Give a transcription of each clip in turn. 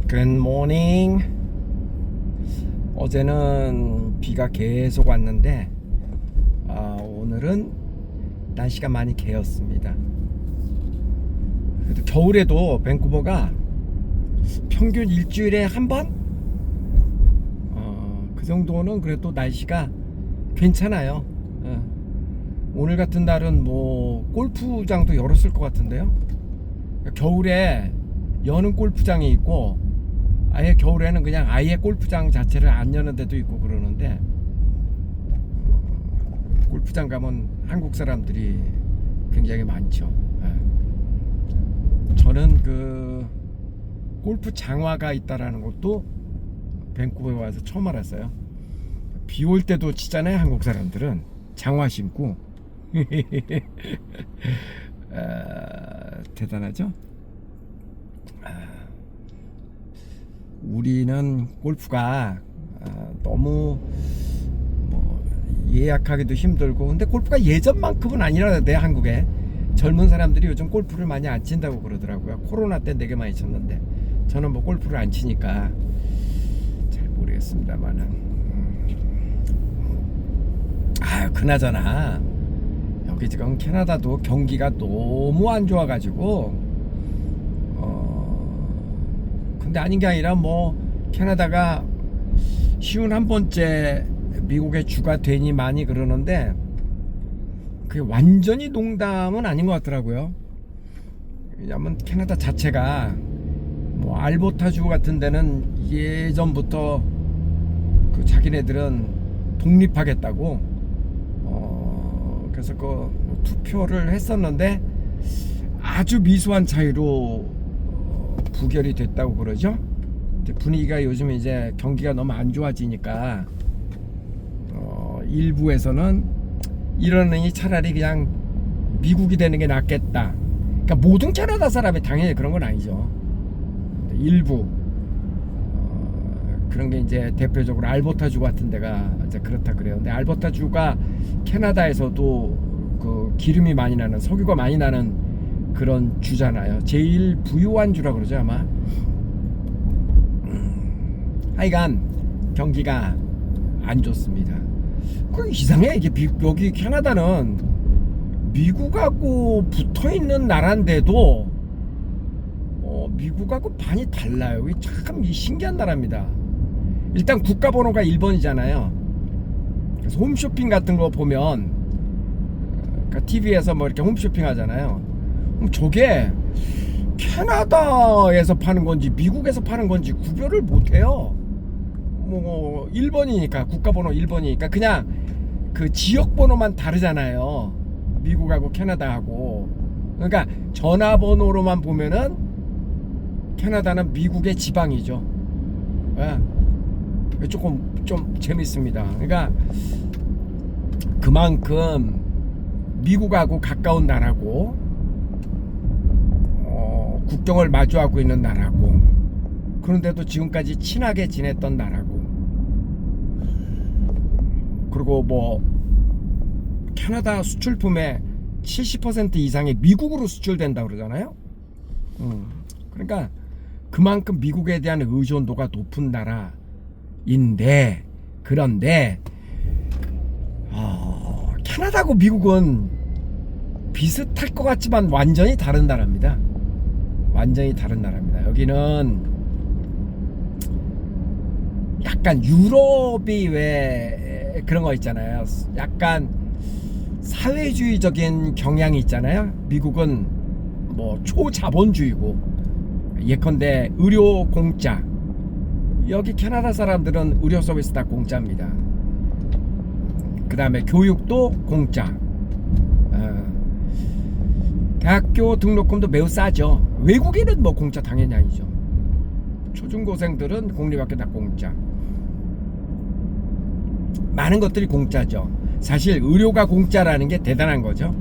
굿모닝. 어제는 비가 계속 왔는데 오늘은 날씨가 많이 개었습니다. 그래도 겨울에도 밴쿠버가 평균 일주일에 한 번? 그 정도는 그래도 날씨가 괜찮아요. 오늘 같은 날은 뭐 골프장도 열었을 것 같은데요. 겨울에 여는 골프장이 있고 아예 겨울에는 그냥 아예 골프장 자체를 안 여는 데도 있고 그러는데, 골프장 가면 한국 사람들이 굉장히 많죠. 저는 그 골프 장화가 있다라는 것도 밴쿠버에 와서 처음 알았어요. 비 올 때도 치잖아요, 한국 사람들은 장화 신고. 대단하죠. 우리는 골프가 너무 뭐 예약하기도 힘들고, 근데 골프가 예전만큼은 아니라는데 한국에 젊은 사람들이 요즘 골프를 많이 안 친다고 그러더라고요. 코로나 때 되게 많이 쳤는데 저는 뭐 골프를 안 치니까 잘 모르겠습니다만은. 그나저나 여기 지금 캐나다도 경기가 너무 안 좋아가지고 근데 아닌 게 아니라 뭐 캐나다가 쉬운 한 번째 미국의 주가 되니 많이 그러는데 그게 완전히 농담은 아닌 것 같더라고요. 왜냐면 캐나다 자체가 뭐 알버타주 같은 데는 예전부터 그 자기네들은 독립하겠다고 그래서 그 투표를 했었는데 아주 미소한 차이로 부결이 됐다고 그러죠. 이제 분위기가 요즘 이제 경기가 너무 안 좋아지니까 일부에서는 이러느니 차라리 그냥 미국이 되는 게 낫겠다. 그러니까 모든 캐나다 사람이 당연히 그런 건 아니죠. 일부 그런 게 이제 대표적으로 알버타주 같은 데가 이제 그렇다 그래요. 근데 알버타주가 캐나다에서도 그 기름이 많이 나는, 석유가 많이 나는 그런 주잖아요. 제일 부유한 주라 그러죠 아마. 하여간 경기가 안 좋습니다. 그 이상해. 이게 여기 캐나다는 미국하고 붙어있는 나라인데도 미국하고 많이 달라요. 이게 참 신기한 나라입니다. 일단 국가번호가 1번이잖아요. 그래서 홈쇼핑 같은 거 보면, 그러니까 TV에서 뭐 이렇게 홈쇼핑 하잖아요. 그럼 저게 캐나다에서 파는 건지 미국에서 파는 건지 구별을 못해요. 뭐 1번이니까, 국가번호 1번이니까 그냥 그 지역번호만 다르잖아요, 미국하고 캐나다하고. 그러니까 전화번호로만 보면은 캐나다는 미국의 지방이죠. 조금 좀 재밌습니다. 그러니까 그만큼 미국하고 가까운 나라고, 국경을 마주하고 있는 나라고, 그런데도 지금까지 친하게 지냈던 나라고, 그리고 뭐 캐나다 수출품의 70% 이상이 미국으로 수출된다고 그러잖아요. 그러니까 그만큼 미국에 대한 의존도가 높은 나라인데, 그런데 캐나다하고 미국은 비슷할 것 같지만 완전히 다른 나라입니다. 완전히 다른 나라입니다. 여기는 약간 유럽이 왜 그런 거 있잖아요. 약간 사회주의적인 경향이 있잖아요. 미국은 뭐 초자본주의고, 예컨대 의료 공짜. 여기 캐나다 사람들은 의료 서비스 다 공짜입니다. 그 다음에 교육도 공짜. 대학교 등록금도 매우 싸죠. 외국인은 뭐 공짜 당연히 아니죠. 초중고생들은 공립학교 다 공짜. 많은 것들이 공짜죠. 사실 의료가 공짜라는 게 대단한 거죠.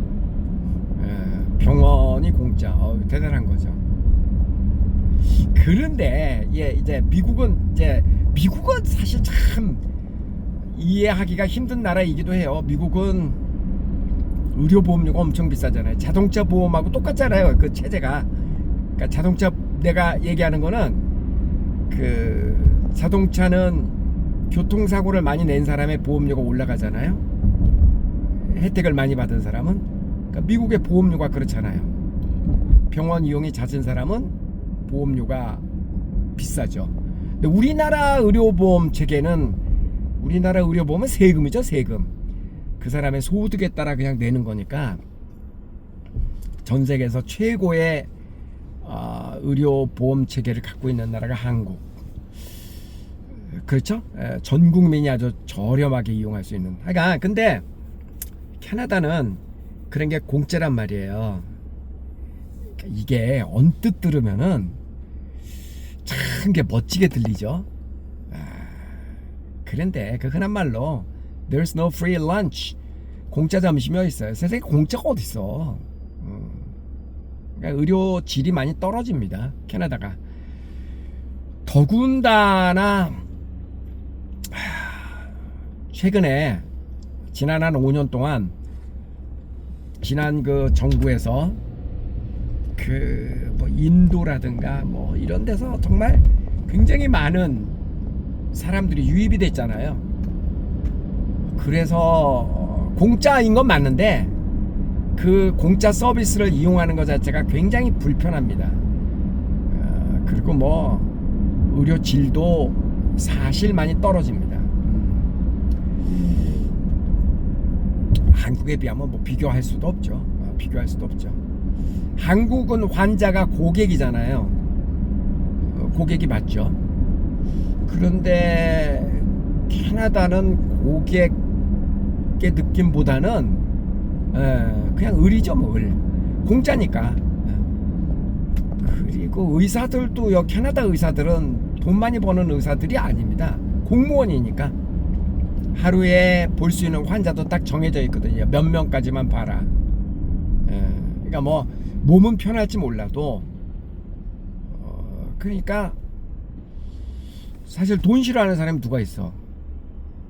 병원이 공짜. 대단한 거죠. 그런데 이제 미국은 사실 참 이해하기가 힘든 나라이기도 해요. 미국은 의료보험료가 엄청 비싸잖아요. 자동차 보험하고 똑같잖아요, 그 체제가. 그러니까 자동차, 내가 얘기하는 거는 그 자동차는 교통사고를 많이 낸 사람의 보험료가 올라가잖아요. 혜택을 많이 받은 사람은. 그러니까 미국의 보험료가 그렇잖아요. 병원 이용이 잦은 사람은 보험료가 비싸죠. 근데 우리나라 의료보험 체계는, 우리나라 의료보험은 세금이죠. 세금. 그 사람의 소득에 따라 그냥 내는 거니까 전 세계에서 최고의 의료보험 체계를 갖고 있는 나라가 한국. 그렇죠? 전 국민이 아주 저렴하게 이용할 수 있는. 그러니까 근데 캐나다는 그런 게 공짜란 말이에요. 그러니까 이게 언뜻 들으면은 참 게 멋지게 들리죠. 그런데 그 흔한 말로 There's no free lunch. 공짜 점심이 어디 있어요? 세상에 공짜가 어디 있어? 그러니까 의료 질이 많이 떨어집니다. 캐나다가. 더군다나 최근에 지난 한 5년 동안 지난 그 정부에서 그 뭐 인도라든가 뭐 이런 데서 정말 굉장히 많은 사람들이 유입이 됐잖아요. 그래서 공짜인 건 맞는데 그 공짜 서비스를 이용하는 것 자체가 굉장히 불편합니다. 그리고 뭐 의료 질도 사실 많이 떨어집니다. 한국에 비하면 뭐 비교할 수도 없죠. 비교할 수도 없죠. 한국은 환자가 고객이잖아요. 고객이 맞죠. 그런데 캐나다는 고객의 느낌보다는 그냥 을이죠, 뭐 을. 공짜니까. 그리고 의사들도 캐나다 의사들은 돈 많이 버는 의사들이 아닙니다. 공무원이니까 하루에 볼 수 있는 환자도 딱 정해져 있거든요. 몇 명까지만 봐라. 그러니까 뭐 몸은 편할지 몰라도 그러니까 사실 돈 싫어하는 사람이 누가 있어.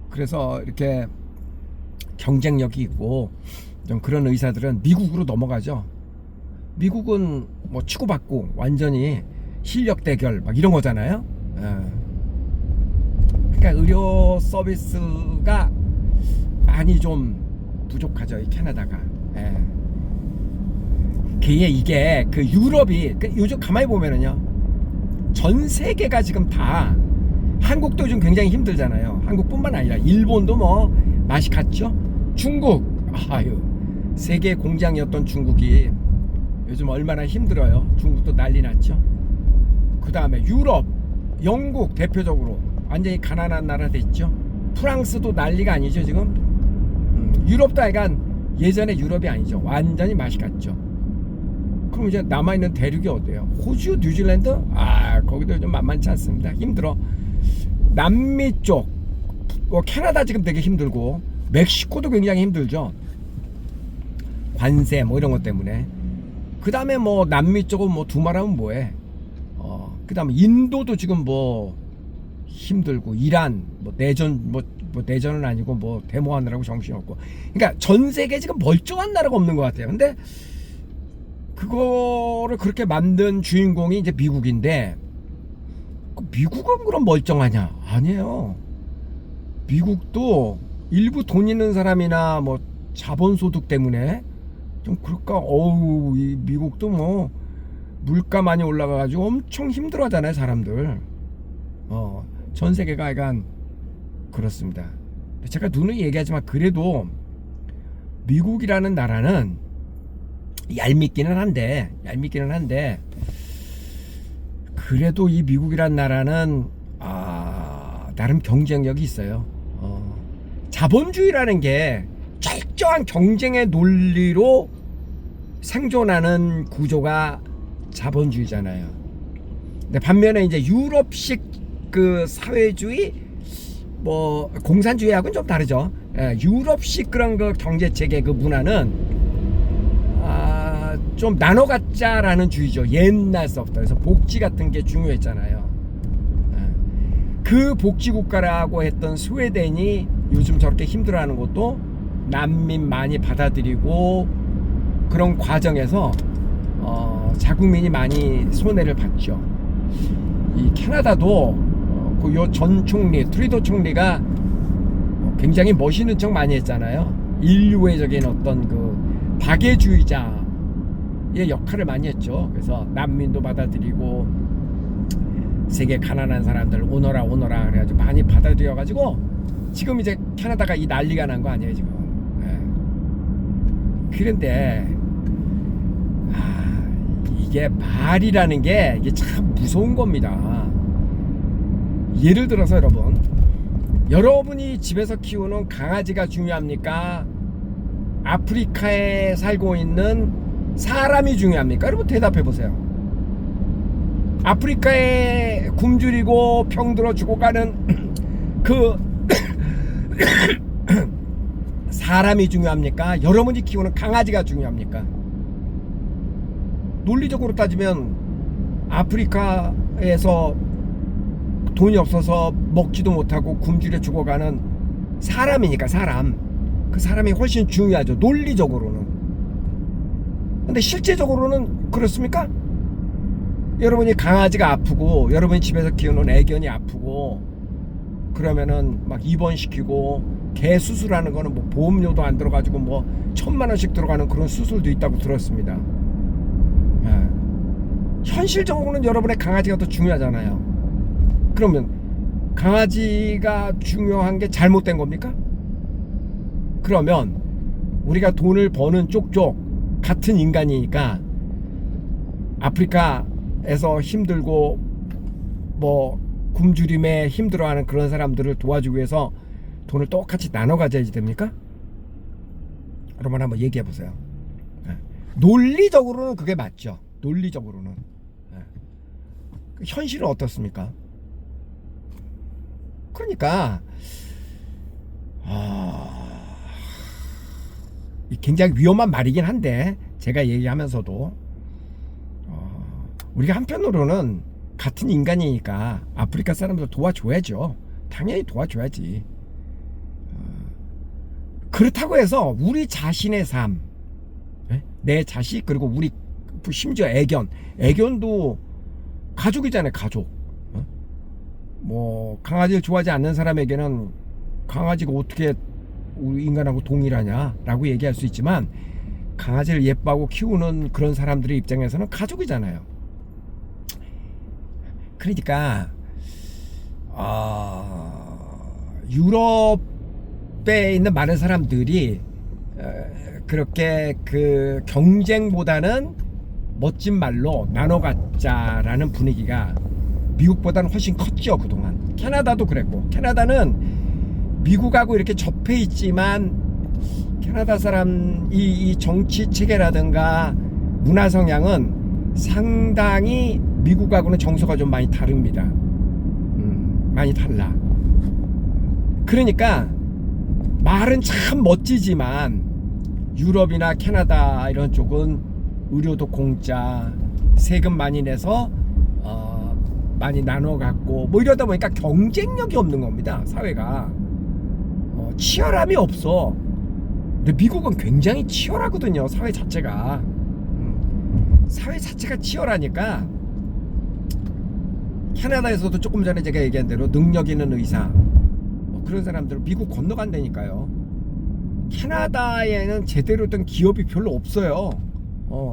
그래서 이렇게 경쟁력이 있고 좀 그런 의사들은 미국으로 넘어가죠. 미국은 뭐 치고받고 완전히 실력 대결 막 이런 거잖아요. 그러니까 의료 서비스가 많이 좀 부족하죠, 이 캐나다가. 이게 그 유럽이 요즘 가만히 보면은요, 전 세계가 지금 다, 한국도 요즘 굉장히 힘들잖아요. 한국뿐만 아니라 일본도 뭐 맛이 갔죠. 중국, 아유, 세계 공장이었던 중국이 요즘 얼마나 힘들어요. 중국도 난리 났죠. 그 다음에 유럽, 영국 대표적으로 완전히 가난한 나라 됐죠. 프랑스도 난리가 아니죠 지금. 유럽도 약간 예전에 유럽이 아니죠. 완전히 맛이 갔죠. 그럼 이제 남아있는 대륙이 어때요? 호주, 뉴질랜드? 거기도 좀 만만치 않습니다. 힘들어. 남미 쪽, 캐나다 지금 되게 힘들고, 멕시코도 굉장히 힘들죠. 관세 뭐 이런 것 때문에. 그 다음에 뭐 남미 쪽은 뭐 두말하면 뭐해. 그 다음에 인도도 지금 뭐 힘들고, 이란 뭐 내전 뭐 내전은 아니고 뭐 데모하느라고 정신없고. 그러니까 전 세계 지금 멀쩡한 나라가 없는 것 같아요. 근데 그거를 그렇게 만든 주인공이 이제 미국인데, 미국은 그럼 멀쩡하냐? 아니에요. 미국도 일부 돈 있는 사람이나 뭐 자본소득 때문에 좀 그럴까? 이 미국도 뭐 물가 많이 올라가가지고 엄청 힘들어하잖아요, 사람들. 전 세계가 약간 그렇습니다. 제가 누누이 얘기하지만 그래도 미국이라는 나라는 얄밉기는 한데 그래도 이 미국이란 나라는 나름 경쟁력이 있어요. 자본주의라는 게 철저한 경쟁의 논리로 생존하는 구조가 자본주의잖아요. 근데 반면에 이제 유럽식 그 사회주의, 뭐 공산주의하고는 좀 다르죠. 유럽식 그런 그 경제 체계 그 문화는 좀 나눠 갖자라는 주의죠. 옛날서부터. 그래서 복지 같은 게 중요했잖아요. 그 복지 국가라고 했던 스웨덴이 요즘 저렇게 힘들어하는 것도 난민 많이 받아들이고 그런 과정에서 자국민이 많이 손해를 봤죠. 이 캐나다도 그 요 전 총리 트리도 총리가 굉장히 멋있는 척 많이 했잖아요. 인류애적인 어떤 그 박애주의자의 역할을 많이 했죠. 그래서 난민도 받아들이고 세계 가난한 사람들 오너라 그래가지고 많이 받아들여가지고 지금 이제 캐나다가 이 난리가 난 거 아니에요 지금. 그런데 이게 말이라는 게 이게 참 무서운 겁니다. 예를 들어서 여러분이 집에서 키우는 강아지가 중요합니까? 아프리카에 살고 있는 사람이 중요합니까? 여러분 대답해 보세요. 아프리카에 굶주리고 병들어 죽어가는 그 사람이 중요합니까? 여러분이 키우는 강아지가 중요합니까? 논리적으로 따지면 아프리카에서 돈이 없어서 먹지도 못하고 굶주려 죽어가는 사람이니까 그 사람이 훨씬 중요하죠. 논리적으로는. 근데 실제적으로는 그렇습니까? 여러분이 강아지가 아프고 여러분이 집에서 키우는 애견이 아프고 그러면은 막 입원시키고 개 수술하는 거는 뭐 보험료도 안 들어가지고 뭐 1,000,000원씩 들어가는 그런 수술도 있다고 들었습니다. 현실적으로는 여러분의 강아지가 더 중요하잖아요. 그러면 강아지가 중요한 게 잘못된 겁니까? 그러면 우리가 돈을 버는 쪽쪽 같은 인간이니까 아프리카에서 힘들고 뭐 굶주림에 힘들어하는 그런 사람들을 도와주기 위해서 돈을 똑같이 나눠 가져야지 됩니까? 여러분 한번 얘기해 보세요. 논리적으로는 그게 맞죠. 논리적으로는. 현실은 어떻습니까? 그러니까 굉장히 위험한 말이긴 한데 제가 얘기하면서도 우리가 한편으로는 같은 인간이니까 아프리카 사람들 도와줘야죠. 당연히 도와줘야지. 그렇다고 해서 우리 자신의 삶, 내 자식 그리고 우리 심지어 애견도 가족이잖아요. 가족. 뭐 강아지를 좋아하지 않는 사람에게는 강아지가 어떻게 우리 인간하고 동일하냐라고 얘기할 수 있지만 강아지를 예뻐하고 키우는 그런 사람들의 입장에서는 가족이잖아요. 그러니까 유럽에 있는 많은 사람들이 그렇게 그 경쟁보다는 멋진 말로 나눠 갖자라는 분위기가 미국보다는 훨씬 컸죠. 그동안 캐나다도 그랬고, 캐나다는 미국하고 이렇게 접해 있지만 캐나다 사람 이 정치 체계라든가 문화 성향은 상당히 미국하고는 정서가 좀 많이 다릅니다. 많이 달라. 그러니까 말은 참 멋지지만 유럽이나 캐나다 이런 쪽은 의료도 공짜, 세금 많이 내서 많이 나눠 갖고 뭐 이러다 보니까 경쟁력이 없는 겁니다. 사회가 치열함이 없어. 근데 미국은 굉장히 치열하거든요. 사회 자체가 치열하니까 캐나다에서도 조금 전에 제가 얘기한 대로 능력 있는 의사 그런 사람들 미국 건너간다니까요. 캐나다에는 제대로 된 기업이 별로 없어요.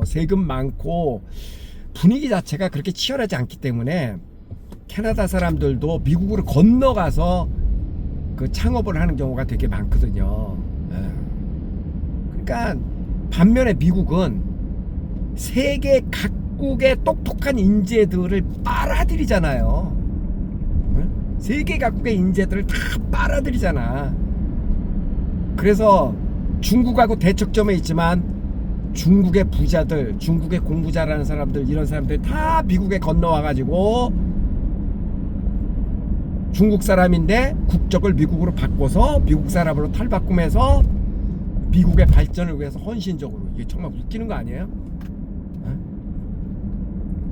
세금 많고 분위기 자체가 그렇게 치열하지 않기 때문에 캐나다 사람들도 미국으로 건너가서 그 창업을 하는 경우가 되게 많거든요. 그러니까 반면에 미국은 세계 각국의 똑똑한 인재들을 빨아들이잖아요. 세계 각국의 인재들을 다 빨아들이잖아. 그래서 중국하고 대척점에 있지만 중국의 부자들, 중국의 공부 잘하는 사람들, 이런 사람들 다 미국에 건너와가지고 중국 사람인데 국적을 미국으로 바꿔서 미국 사람으로 탈바꿈해서 미국의 발전을 위해서 헌신적으로. 이게 정말 웃기는 거 아니에요?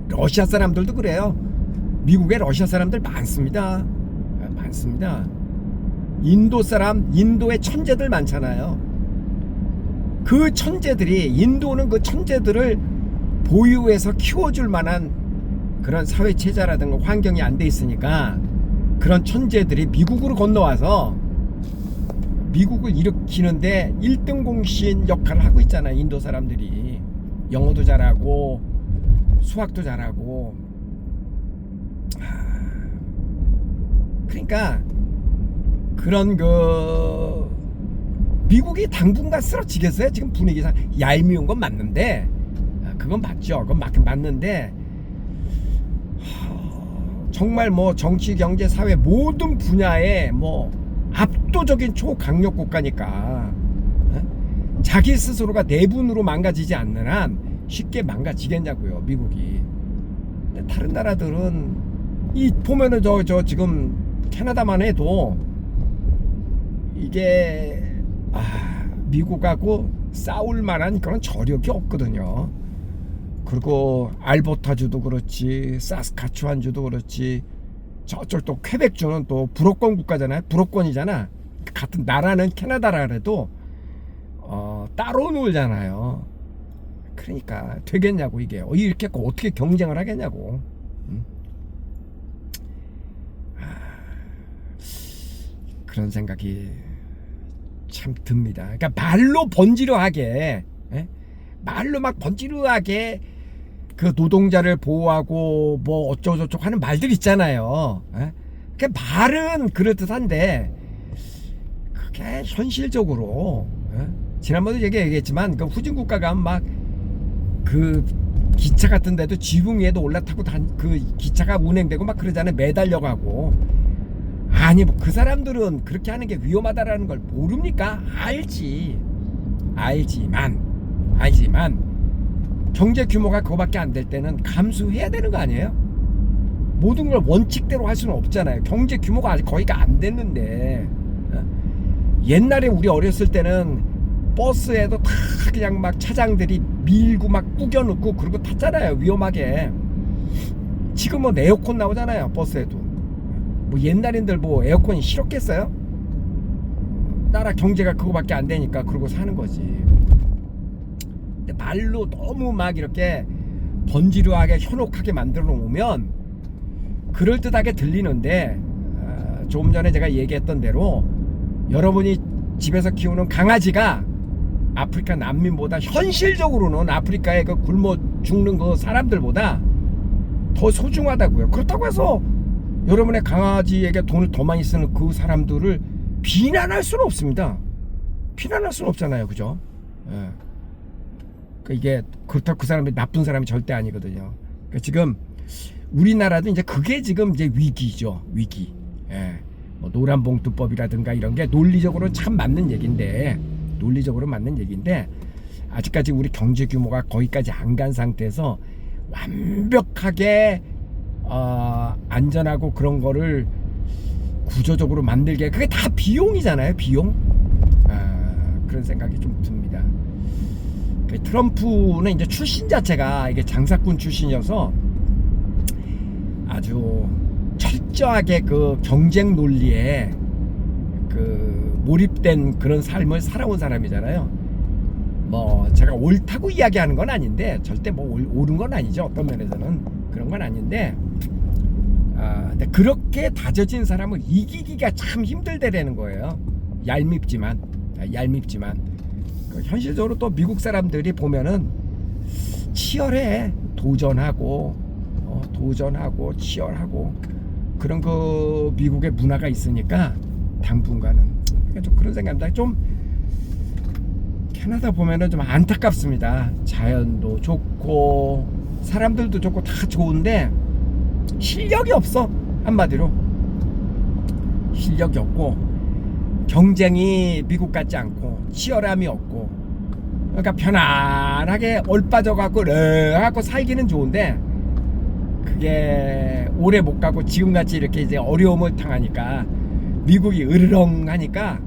러시아 사람들도 그래요. 미국에 러시아 사람들 많습니다. 많습니다. 인도 사람, 인도의 천재들 많잖아요. 그 천재들이, 인도는 그 천재들을 보유해서 키워줄 만한 그런 사회 체제라든가 환경이 안 돼 있으니까 그런 천재들이 미국으로 건너와서 미국을 일으키는데 1등 공신 역할을 하고 있잖아요. 인도 사람들이 영어도 잘하고 수학도 잘하고. 그러니까 그런 미국이 당분간 쓰러지겠어요. 지금 분위기상 얄미운 건 맞는데, 그건 맞죠. 그건 맞는데 정말 뭐 정치, 경제, 사회 모든 분야에 뭐 압도적인 초강력 국가니까 자기 스스로가 내분으로 망가지지 않는 한 쉽게 망가지겠냐고요, 미국이. 근데 다른 나라들은 이 보면은 저 지금 캐나다만 해도 이게 미국하고 싸울 만한 그런 저력이 없거든요. 그리고 알버타주도 그렇지, 사스카추안주도 그렇지, 저쪽 또 퀘벡주는 또 불어권 국가잖아요. 불어권이잖아. 같은 나라는 캐나다라 그래도 따로 놀잖아요. 그러니까 되겠냐고, 이게 이렇게 어떻게 경쟁을 하겠냐고. 그런 생각이 참 듭니다. 그러니까 말로 번지르하게, 말로 막 번지르하게 그 노동자를 보호하고 뭐 어쩌고저쩌고 하는 말들 있잖아요. 그 말은 그럴듯한데 그게 현실적으로, 지난번에 얘기했지만 그 후진국가가 막 그 기차 같은 데도 지붕 위에도 올라타고 그 기차가 운행되고 막 그러잖아요. 매달려가고. 아니 뭐 그 사람들은 그렇게 하는 게 위험하다라는 걸 모릅니까? 알지만 경제 규모가 그거밖에 안 될 때는 감수해야 되는 거 아니에요? 모든 걸 원칙대로 할 수는 없잖아요. 경제 규모가 아직 거의가 안 됐는데. 옛날에 우리 어렸을 때는 버스에도 다 그냥 막 차장들이 밀고 막 꾸겨놓고 그러고 탔잖아요, 위험하게. 지금 뭐 에어컨 나오잖아요, 버스에도. 뭐 옛날인들 뭐 에어컨이 싫었겠어요? 나라 경제가 그거밖에 안 되니까 그러고 사는 거지. 근데 말로 너무 막 이렇게 번지르하게 현혹하게 만들어 놓으면 그럴듯하게 들리는데, 조금 전에 제가 얘기했던 대로 여러분이 집에서 키우는 강아지가 아프리카 난민보다 현실적으로는 아프리카에 그 굶어 죽는 그 사람들보다 더 소중하다고요. 그렇다고 해서 여러분의 강아지에게 돈을 더 많이 쓰는 그 사람들을 비난할 수는 없습니다. 비난할 수는 없잖아요, 그죠? 그러니까 이게 그렇다고 그 사람이 나쁜 사람이 절대 아니거든요. 그러니까 지금 우리나라도 이제 그게 지금 이제 위기죠, 위기. 뭐 노란봉투법이라든가 이런 게 논리적으로는 참 맞는 얘기인데, 아직까지 우리 경제 규모가 거기까지 안 간 상태에서 완벽하게 안전하고 그런 거를 구조적으로 만들게, 그게 다 비용이잖아요, 비용. 그런 생각이 좀 듭니다. 트럼프는 이제 출신 자체가 이게 장사꾼 출신이어서 아주 철저하게 그 경쟁 논리에 그 몰입된 그런 삶을 살아온 사람이잖아요. 뭐 제가 옳다고 이야기하는 건 아닌데, 절대 뭐 옳은 건 아니죠, 어떤 면에서는 그런 건 아닌데, 근데 그렇게 다져진 사람을 이기기가 참 힘들다라는 거예요. 얄밉지만 현실적으로 또 미국 사람들이 보면은 치열해. 도전하고 치열하고 그런 그 미국의 문화가 있으니까 당분간은. 그러니까 좀 그런 생각입니다. 좀 캐나다 보면은 좀 안타깝습니다. 자연도 좋고 사람들도 좋고 다 좋은데 실력이 없어. 한마디로 실력이 없고 경쟁이 미국 같지 않고 치열함이 없고, 그러니까 편안하게 얼빠져 갖고 하고 살기는 좋은데 그게 오래 못 가고 지금같이 이렇게 이제 어려움을 당하니까, 미국이 으르렁하니까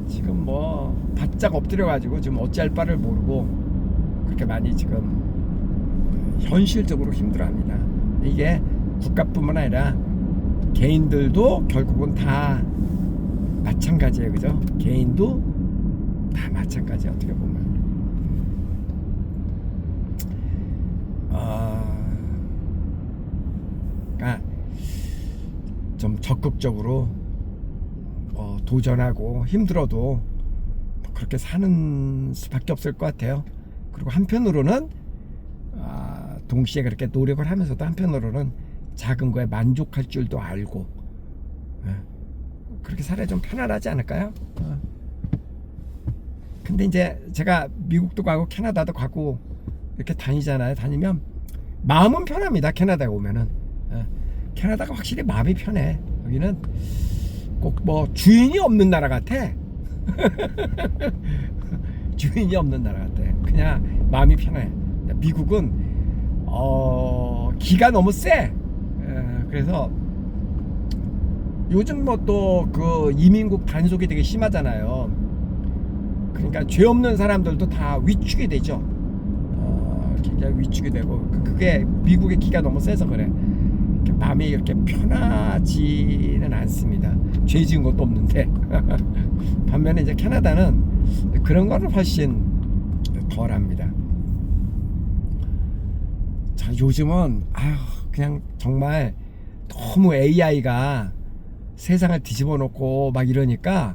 지금 뭐 바짝 엎드려 가지고 지금 어찌할 바를 모르고 그렇게 많이 지금 현실적으로 힘들어합니다. 이게 국가뿐만 아니라 개인들도 결국은 다 마찬가지예요, 그죠? 개인도 다 마찬가지야, 어떻게 보면. 그러니까 좀 적극적으로 도전하고 힘들어도 그렇게 사는 수밖에 없을 것 같아요. 그리고 한편으로는 동시에 그렇게 노력을 하면서도 한편으로는 작은 거에 만족할 줄도 알고 그렇게 살아야 좀 편안하지 않을까요? 근데 이제 제가 미국도 가고 캐나다도 가고 이렇게 다니잖아요. 다니면 마음은 편합니다. 캐나다에 오면은 캐나다가 확실히 마음이 편해. 여기는 꼭 뭐 주인이 없는 나라 같아. 주인이 없는 나라 같아. 그냥 마음이 편해. 미국은 기가 너무 세. 그래서 요즘 뭐 또 그 이민국 단속이 되게 심하잖아요. 그러니까 죄 없는 사람들도 다 위축이 되죠. 굉장히 위축이 되고 그게 미국의 기가 너무 세서 그래. 마음이 이렇게 편하지는 않습니다. 죄 지은 것도 없는데. 반면에 이제 캐나다는 그런 거는 훨씬 덜합니다. 자, 요즘은 그냥 정말 너무 AI가 세상을 뒤집어 놓고 막 이러니까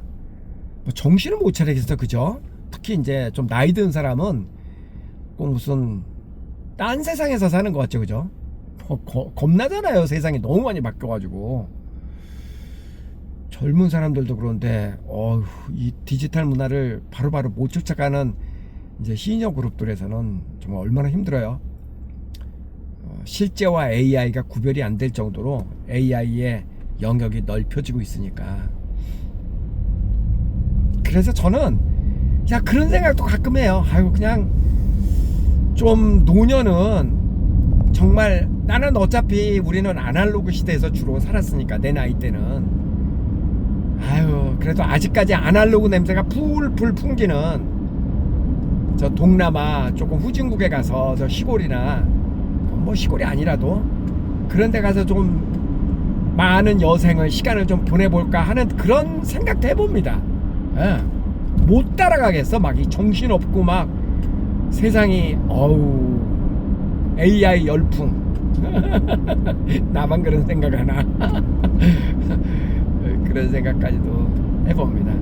뭐 정신을 못 차리겠어, 그죠? 특히 이제 좀 나이 든 사람은 꼭 무슨 딴 세상에서 사는 것 같죠, 그죠? 겁나잖아요. 세상이 너무 많이 바뀌어가지고. 젊은 사람들도 그런데 이 디지털 문화를 바로바로 못 쫓아가는 이제 시니어 그룹들에서는 정말 얼마나 힘들어요. 실제와 AI가 구별이 안 될 정도로 AI의 영역이 넓혀지고 있으니까. 그래서 저는 그런 생각도 가끔 해요. 그냥 좀 노년은 정말 나는 어차피 우리는 아날로그 시대에서 주로 살았으니까 내 나이 때는 그래도 아직까지 아날로그 냄새가 풀풀 풍기는 저 동남아 조금 후진국에 가서 저 시골이나 뭐 시골이 아니라도 그런 데 가서 좀 많은 여생을 시간을 좀 보내볼까 하는 그런 생각도 해봅니다. 못 따라가겠어. 막 이 정신없고 막 세상이 AI 열풍. 나만 그런 생각 하나. 그런 생각까지도 해봅니다.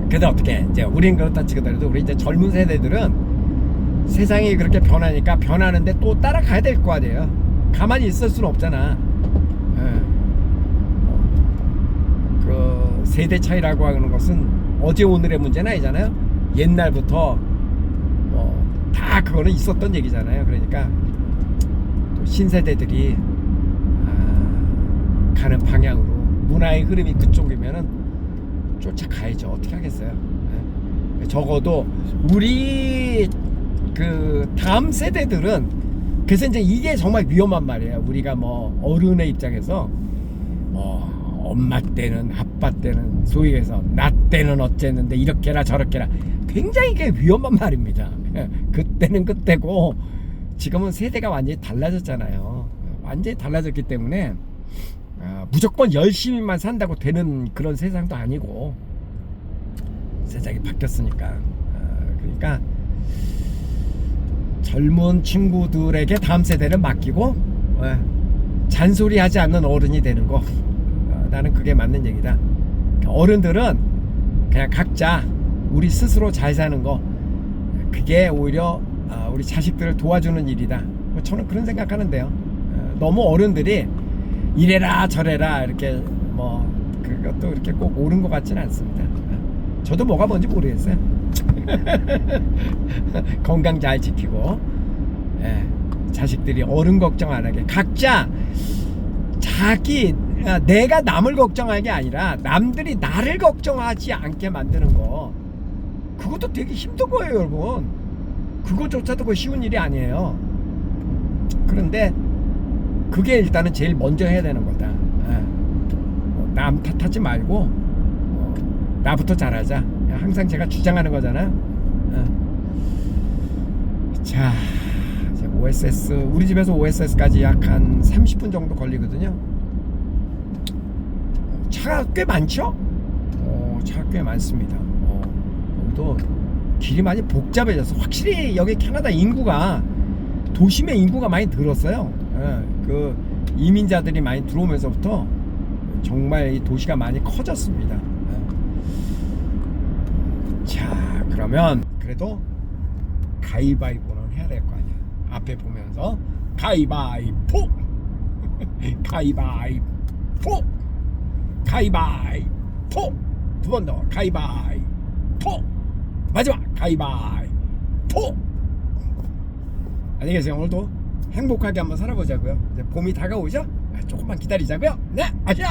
그래도 어떻게 이제 우린 그렇다 치더라도 우리 이제 젊은 세대들은 세상이 그렇게 변하니까 변하는데 또 따라가야 될 거 아니에요. 가만히 있을 수는 없잖아. 그 세대 차이라고 하는 것은 어제 오늘의 문제는 아니잖아요. 옛날부터 다 그거는 있었던 얘기잖아요. 그러니까 또 신세대들이 가는 방향으로 문화의 흐름이 그쪽이면은 쫓아가야죠. 어떻게 하겠어요. 적어도 우리 그 다음 세대들은 그래서 이제 이게 정말 위험한 말이에요. 우리가 뭐 어른의 입장에서 뭐 엄마 때는 아빠 때는 소위 해서 나 때는 어쨌는데 이렇게라 저렇게라 굉장히 이게 위험한 말입니다. 그때는 그때고 지금은 세대가 완전히 달라졌잖아요. 완전히 달라졌기 때문에 무조건 열심히만 산다고 되는 그런 세상도 아니고 세상이 바뀌었으니까. 그러니까 젊은 친구들에게 다음 세대를 맡기고 잔소리하지 않는 어른이 되는 거, 나는 그게 맞는 얘기다. 어른들은 그냥 각자 우리 스스로 잘 사는 거, 그게 오히려 우리 자식들을 도와주는 일이다. 저는 그런 생각하는데요. 너무 어른들이 이래라 저래라 이렇게 뭐 그것도 이렇게 꼭 옳은 것 같지는 않습니다. 저도 뭐가 뭔지 모르겠어요. 건강 잘 지키고 자식들이 어른 걱정 안 하게 각자 내가 남을 걱정할 게 아니라 남들이 나를 걱정하지 않게 만드는 거, 그것도 되게 힘든 거예요, 여러분. 그거조차도 그 쉬운 일이 아니에요. 그런데 그게 일단은 제일 먼저 해야 되는 거다. 남 탓하지 말고 나부터 잘하자. 항상 제가 주장하는 거잖아요. 자, 이제 OSS, 우리 집에서 OSS까지 약 한 30분 정도 걸리거든요. 차가 꽤 많죠? 차가 꽤 많습니다. 여기도 길이 많이 복잡해져서 확실히 여기 캐나다 인구가 도심의 인구가 많이 늘었어요. 그 이민자들이 많이 들어오면서부터 정말 이 도시가 많이 커졌습니다. 자, 그러면 그래도 가위바위보는 해야 될 거 아니야. 앞에 보면서 가위바위보, 가위바위보, 가위바위보. 두 번 더 가위바위보. 마지막 가위바위보. 안녕히 계세요. 오늘도 행복하게 한번 살아보자고요. 이제 봄이 다가오죠? 조금만 기다리자고요. 네, 아시죠?